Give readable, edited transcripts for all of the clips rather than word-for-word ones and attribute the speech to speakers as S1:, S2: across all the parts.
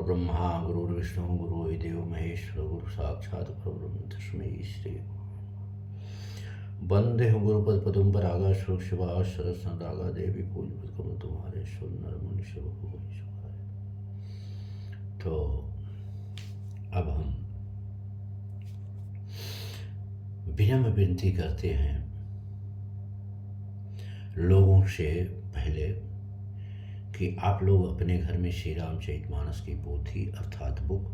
S1: ब्रह्मा गुरुर्विष्णु गुरुर्देवो महेश्वर गुरु साक्षात् परब्रह्म तस्मै श्री वंदे गुरुपद पदम परागा शिवा सरस्वती देवी पूजपद कमल तुम्हारे सुंदर मनुष्य। तो अब हम विनम्र विनती करते हैं लोगों से पहले कि आप लोग अपने घर में श्री रामचरितमानस की पोथी अर्थात बुक,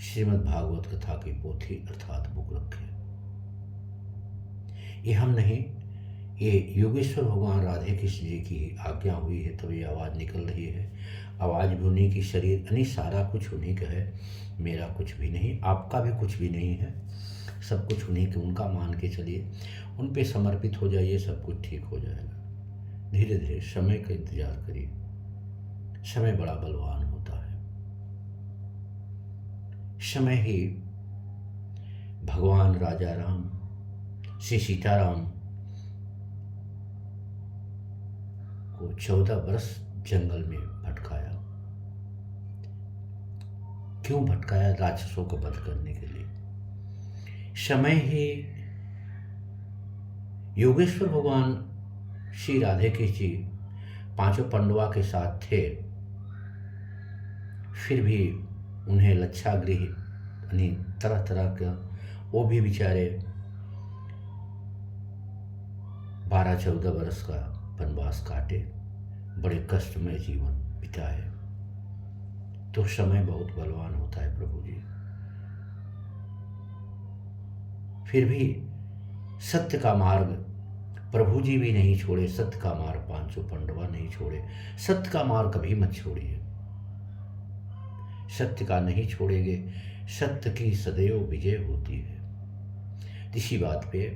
S1: श्रीमद् भागवत कथा की पोथी अर्थात बुक रखें। ये हम नहीं, ये योगेश्वर भगवान राधे कृष्ण जी की आज्ञा हुई है, तब ये आवाज़ निकल रही है। आवाज़ भी उन्हीं की, शरीर यानी सारा कुछ उन्हीं का है। मेरा कुछ भी नहीं, आपका भी कुछ भी नहीं है, सब कुछ उन्हीं के, उनका मान के चलिए, उन पे समर्पित हो जाइए, सब कुछ ठीक हो जाएगा। धीरे धीरे समय का इंतजार करिए, समय बड़ा बलवान होता है। समय ही भगवान राजा राम, श्री सीताराम को 14 वर्ष जंगल में भटकाया। क्यों भटकाया? राक्षसों को वध करने के लिए। समय ही योगेश्वर भगवान श्री राधे कृष्ण जी पांचों पांडवा के साथ थे, फिर भी उन्हें लच्छागृह यानी तरह तरह का, वो भी बेचारे 12-14 वर्ष का वनवास काटे, बड़े कष्टमय जीवन बिताए। तो समय बहुत बलवान होता है प्रभु जी। फिर भी सत्य का मार्ग प्रभु जी भी नहीं छोड़े, सत्य का मार्ग पांचों पांडवा नहीं छोड़े। सत्य का मार्ग कभी मत छोड़िए, सत्य का नहीं छोड़ेंगे, सत्य की सदैव विजय होती है। इसी बात पे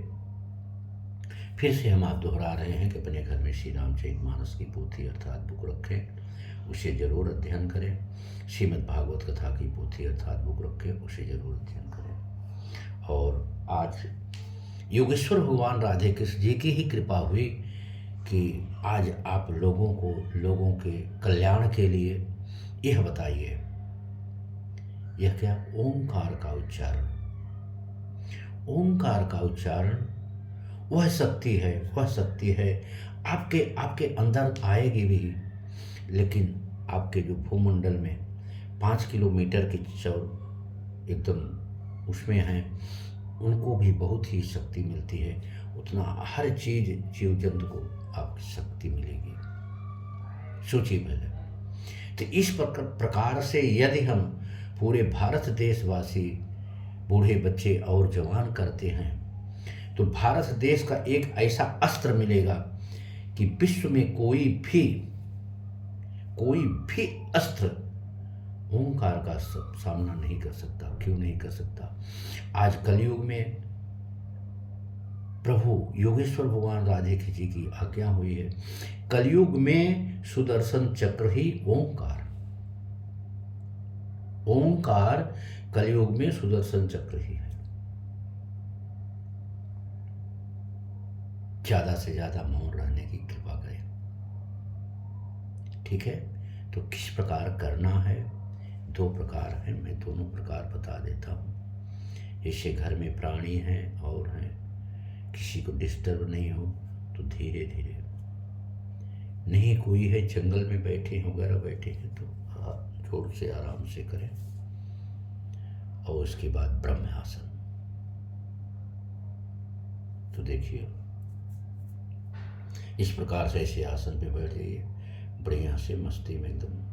S1: फिर से हम आप दोहरा रहे हैं कि अपने घर में श्री रामचरितमानस की पोथी अर्थात बुक रखें, उसे जरूर अध्ययन करें। श्रीमद् भागवत कथा की पोथी अर्थात बुक रखें, उसे जरूर अध्ययन करें। और आज योगेश्वर भगवान राधे कृष्ण जी की ही कृपा हुई कि आज आप लोगों को, लोगों के कल्याण के लिए यह बताइए, यह क्या? ओंकार का उच्चारण। ओंकार का उच्चारण वह शक्ति है, वह शक्ति है आपके अंदर आएगी भी, लेकिन आपके जो भूमंडल में 5 किलोमीटर की चौड़ एकदम उसमें हैं, उनको भी बहुत ही शक्ति मिलती है। उतना हर चीज जीव जंतु को आपकी शक्ति मिलेगी। सोचिए पहले। तो इस प्रकार से यदि हम पूरे भारत देशवासी, बूढ़े बच्चे और जवान करते हैं, तो भारत देश का एक ऐसा अस्त्र मिलेगा कि विश्व में कोई भी अस्त्र ओंकार का सामना नहीं कर सकता। क्यों नहीं कर सकता? आज कलयुग में प्रभु योगेश्वर भगवान राधे कृष्ण जी की आज्ञा हुई है, कलयुग में सुदर्शन चक्र ही ओंकार। ओंकार कलयुग में सुदर्शन चक्र ही है। ज्यादा से ज्यादा मौन रहने की कृपा करें, ठीक है? तो किस प्रकार करना है? 2 प्रकार हैं, मैं दोनों प्रकार बता देता हूँ। जैसे घर में प्राणी हैं और हैं, किसी को डिस्टर्ब नहीं हो तो धीरे धीरे, नहीं कोई है जंगल में बैठे वगैरह बैठे हैं तो हाथ जोड़ से आराम से करें। और उसके बाद ब्रह्मासन। तो देखिए इस प्रकार से ऐसे आसन पे बैठ जाइए, बढ़िया से मस्ती में एकदम।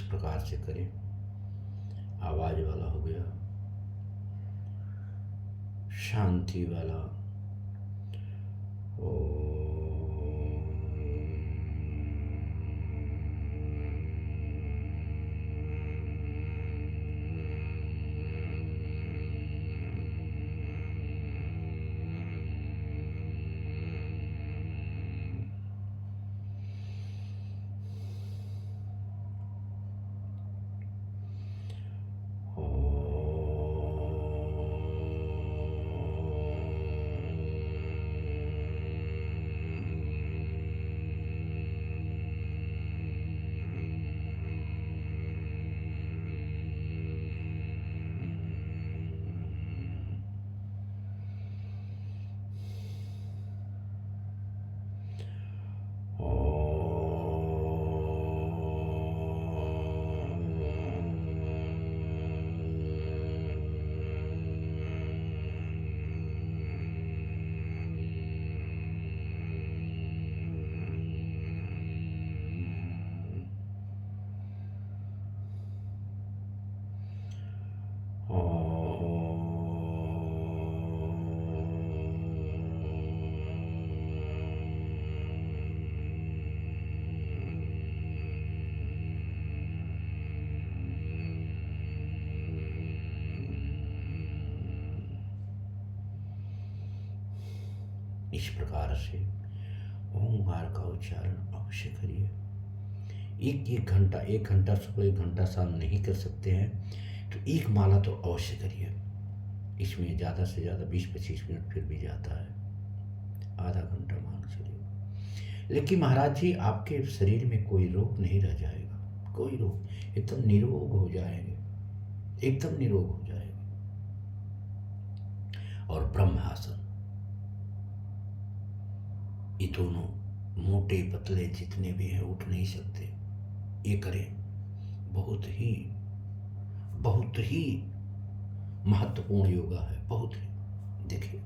S1: प्रकार से करें। आवाज वाला हो गया, शांति वाला। इस प्रकार से ओंकार का उच्चारण अवश्य करिए। एक घंटा सुबह, 1 घंटा शाम नहीं कर सकते हैं तो एक माला तो अवश्य करिए। इसमें ज़्यादा से ज़्यादा 20-25 मिनट फिर भी जाता है, आधा घंटा मान चलिए। लेकिन महाराज जी, आपके शरीर में कोई रोग नहीं रह जाएगा, कोई रोग, एकदम निरोग हो जाएंगे, एकदम निरोग हो जाएंगे। और ब्रह्मासन, ये दोनों मोटे पतले जितने भी हैं उठ नहीं सकते, ये करें। बहुत ही महत्वपूर्ण योगा है, बहुत ही। देखिए,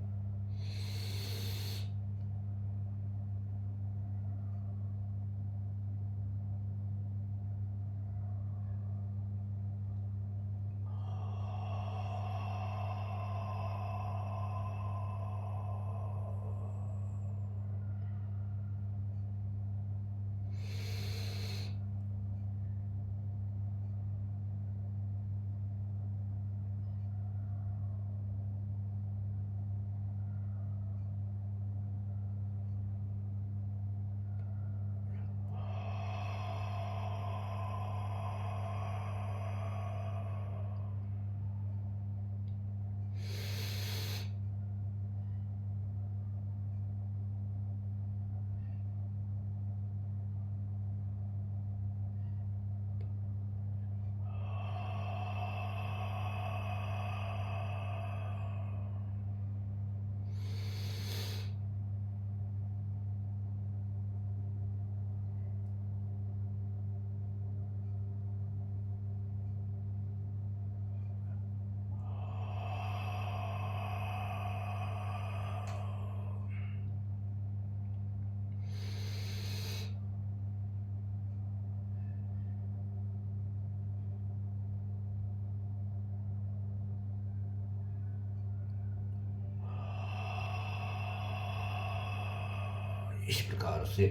S1: इस प्रकार से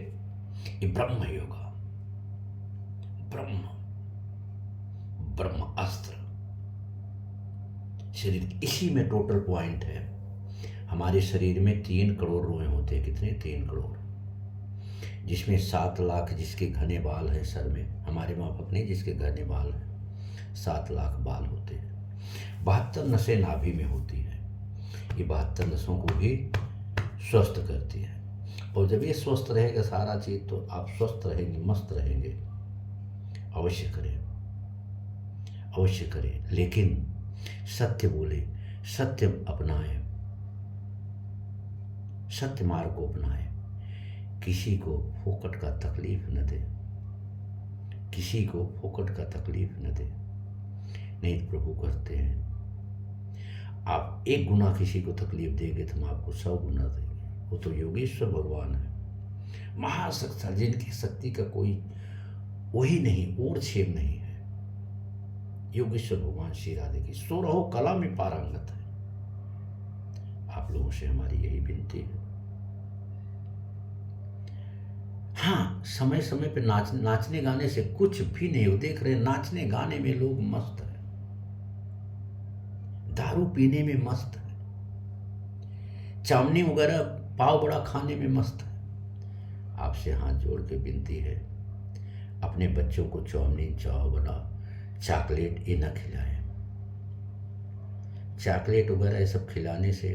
S1: ये ब्रह्म योगा, ब्रह्म अस्त्र शरीर, इसी में टोटल पॉइंट है। हमारे शरीर में 3 करोड़ रोए होते हैं। कितने? 3 करोड़, जिसमें 7 लाख जिसके घने बाल हैं सर में, हमारे माफक नहीं, जिसके घने बाल हैं, 7 लाख बाल होते हैं। 72 नसें नाभि में होती है। ये 72 नसों को भी स्वस्थ करती है। और जब ये स्वस्थ रहेगा सारा चीज, तो आप स्वस्थ रहेंगे, मस्त रहेंगे। अवश्य करें, अवश्य करें, लेकिन सत्य बोले, सत्य अपनाएं, सत्य मार्ग को अपनाएं। किसी को फोकट का तकलीफ न दे, किसी को फोकट का तकलीफ न दे। नहीं तो प्रभु कहते हैं, आप 1 गुना किसी को तकलीफ देंगे तो हम आपको 100 गुना देंगे। वो तो योगेश्वर भगवान है, महाशक्ति, जिनकी शक्ति का कोई वही नहीं, ओर छेद नहीं है। योगेश्वर भगवान श्री राधे की 16 कला में पारंगत है। आप लोगों से हमारी यही विनती है। हाँ, समय समय पे नाचने गाने से कुछ भी नहीं हो। देख रहे नाचने गाने में लोग मस्त है, दारू पीने में मस्त है, चावनी वगैरह पाव बड़ा खाने में मस्त है। आपसे हाथ जोड़ के विनती है, अपने बच्चों को चाउमीन, चाव बना, चॉकलेट ये न खिलाएं। चॉकलेट वगैरह ये सब खिलाने से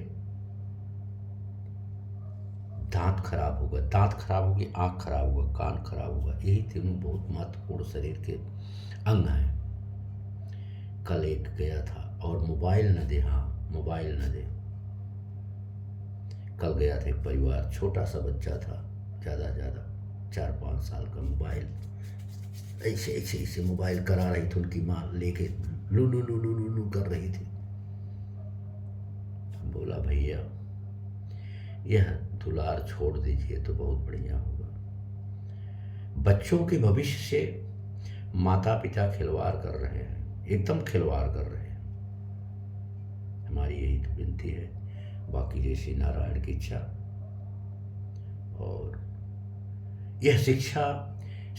S1: दांत खराब होगा, दांत खराब होगी, आँख खराब होगा, कान खराब होगा। यही तीनों बहुत महत्वपूर्ण शरीर के अंग हैं। कल एक गया था और मोबाइल न दे, हाँ मोबाइल न दे। कल गया था एक परिवार, छोटा सा बच्चा था, ज़्यादा 4-5 साल का। मोबाइल ऐसे ऐसे ऐसे मोबाइल करा रही थी, उनकी माँ लेके लू लू लू लू लू लू कर रही थी। बोला भैया यह दुलार छोड़ दीजिए तो बहुत बढ़िया होगा। बच्चों के भविष्य से माता पिता खिलवाड़ कर रहे हैं, एकदम खिलवाड़ कर रहे हैं। हमारी यही तो विनती है, बाकी जैसी नारायण की इच्छा। और यह शिक्षा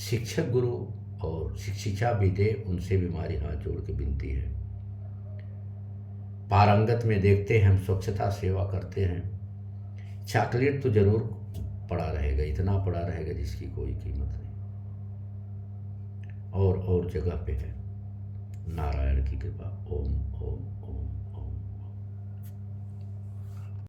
S1: शिक्षक गुरु और शिक्षिका भी दे, उनसे भी हमारी हाथ जोड़ के विनती है। पारंगत में देखते हैं हम, स्वच्छता सेवा करते हैं, चॉकलेट तो जरूर पड़ा रहेगा, इतना पड़ा रहेगा जिसकी कोई कीमत नहीं। और जगह पे है। नारायण की कृपा। ओम ओम।